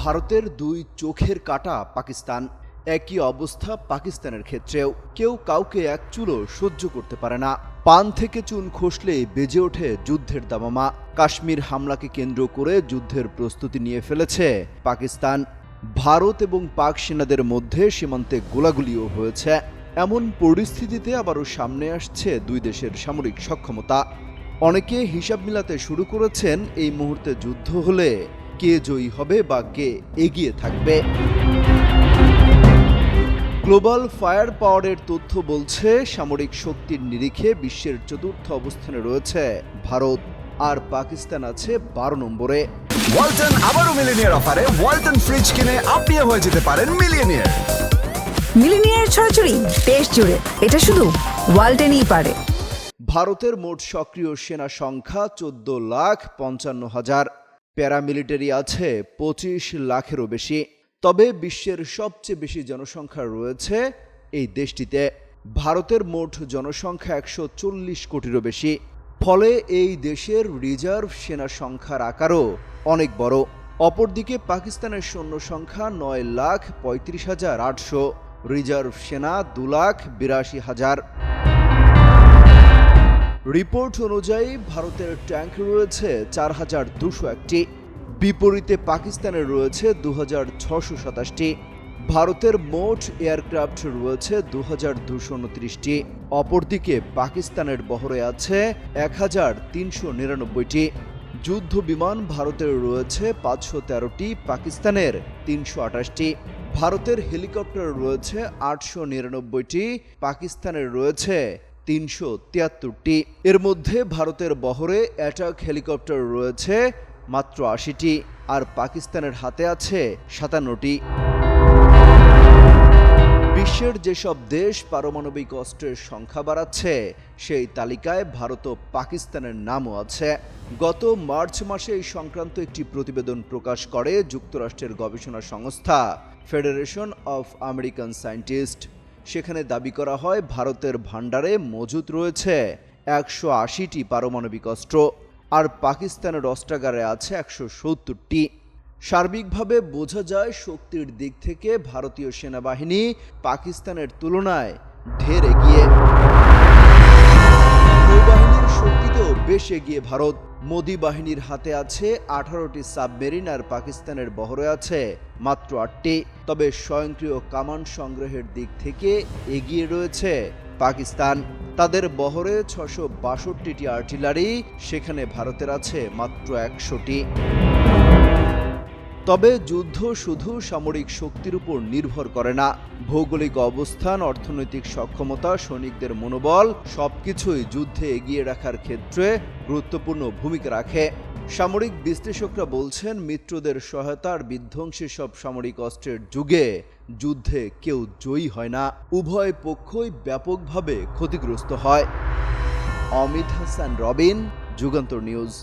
ভারতের দুই চোখের কাঁটা পাকিস্তান। একই অবস্থা পাকিস্তানের ক্ষেত্রেও। কেউ কাউকে এক চুলও সহ্য করতে পারে না। পান থেকে চুন খসলেই বেজে ওঠে যুদ্ধের দামামা। কাশ্মীর হামলাকে কেন্দ্র করে যুদ্ধের প্রস্তুতি নিয়ে ফেলেছে পাকিস্তান। ভারত এবং পাক সেনাদের মধ্যে সীমান্তে গোলাগুলিও হয়েছে। এমন পরিস্থিতিতে আবারও সামনে আসছে দুই দেশের সামরিক সক্ষমতা। অনেকে হিসাব মিলাতে শুরু করেছেন এই মুহূর্তে যুদ্ধ হলে কে জয়ী হবে বা কে এগিয়ে থাকবে। গ্লোবাল ফায়ার পাওয়ারের তথ্য বলছে সামরিক শক্তির নিরিখে বিশ্বের চতুর্থ অবস্থানে রয়েছে ভারত, আর পাকিস্তান আছে 12 নম্বরে। ওয়ালটন আবারও মিলিনিয়ার অফারে ওয়ালটন ফ্রিজ কিনে আপনিও হয়ে যেতে পারেন মিলিয়নিয়ার। মিলিনিয়ার ছড়াছড়ি দেশ জুড়ে, এটা শুধু ওয়ালটেনই পারে। ভারতের মোট সক্রিয় সেনা সংখ্যা 14,55,000, প্যারামিলিটারি আছে 25 লাখেরও বেশি। তবে বিশ্বের সবচেয়ে বেশি জনসংখ্যা রয়েছে এই দেশটিতে। ভারতের মোট জনসংখ্যা 140 কোটিরও বেশি। ফলে এই দেশের রিজার্ভ সেনা সংখ্যার আকারও অনেক বড়। অপরদিকে পাকিস্তানের সৈন্য সংখ্যা 9,35,800, রিজার্ভ সেনা 2,82,000। রিপোর্ট অনুযায়ী ভারতের ট্যাঙ্ক রয়েছে 4,201টি, বিপরীতে পাকিস্তানের রয়েছে 2,627টি। ভারতের মোট এয়ারক্রাফট রয়েছে 2,229টি। অপরদিকে পাকিস্তানের বহরে আছে 1,399টি। যুদ্ধ বিমান ভারতের রয়েছে 513টি, পাকিস্তানের 328টি। ভারতের হেলিকপ্টার রয়েছে 899টি, পাকিস্তানের রয়েছে 373টি। এর মধ্যে ভারতের বহরে অ্যাটাক হেলিকপ্টার রয়েছে মাত্র 80টি, আর পাকিস্তানের হাতে আছে 57টি। বিশ্বের যেসব দেশ পারমাণবিক অস্ত্রের সংখ্যা বাড়াচ্ছে সেই তালিকায় ভারত ও পাকিস্তানের নামও আছে। গত মার্চ মাসে এই সংক্রান্ত একটি প্রতিবেদন প্রকাশ করে যুক্তরাষ্ট্রের গবেষণা সংস্থা ফেডারেশন অফ আমেরিকান সায়েন্টিস্ট। সেখানে দাবি করা হয় ভারতের ভাণ্ডারে মজুত রয়েছে 180টি পারমাণবিক অস্ত্র, আর পাকিস্তানের অস্ত্রাগারে আছে 170টি। সার্বিকভাবে বোঝা যায় শক্তির দিক থেকে ভারতীয় সেনাবাহিনী পাকিস্তানের তুলনায় ঢের এগিয়ে। নৌবাহিনীর শক্তিতেও বেশ এগিয়ে ভারত। মোদি বাহিনীর হাতে আছে 18টি সাবমেরিন, আর পাকিস্তানের বহরে আছে মাত্র 8টি। তবে স্বয়ংক্রিয় কামান সংগ্রহের দিক থেকে এগিয়ে রয়েছে পাকিস্তান। তাদের বহরে 662টি আর্টিলারি, সেখানে ভারতের আছে মাত্র 100টি। তবে যুদ্ধ শুধু সামরিক শক্তির উপর নির্ভর করে না। ভৌগোলিক অবস্থান, অর্থনৈতিক সক্ষমতা, সৈনিকদের মনোবল সবকিছুই যুদ্ধে এগিয়ে রাখার ক্ষেত্রে গুরুত্বপূর্ণ ভূমিকা রাখে। সামরিক বিশ্লেষকরা বলছেন মিত্রদের সহায়তার বিধ্বংসী সব সামরিক অস্ত্রের যুগে যুদ্ধে কেউ জয়ী হয় না, উভয় পক্ষই ব্যাপকভাবে ক্ষতিগ্রস্ত হয়। অমিত হাসান রবিন, যুগান্তর নিউজ।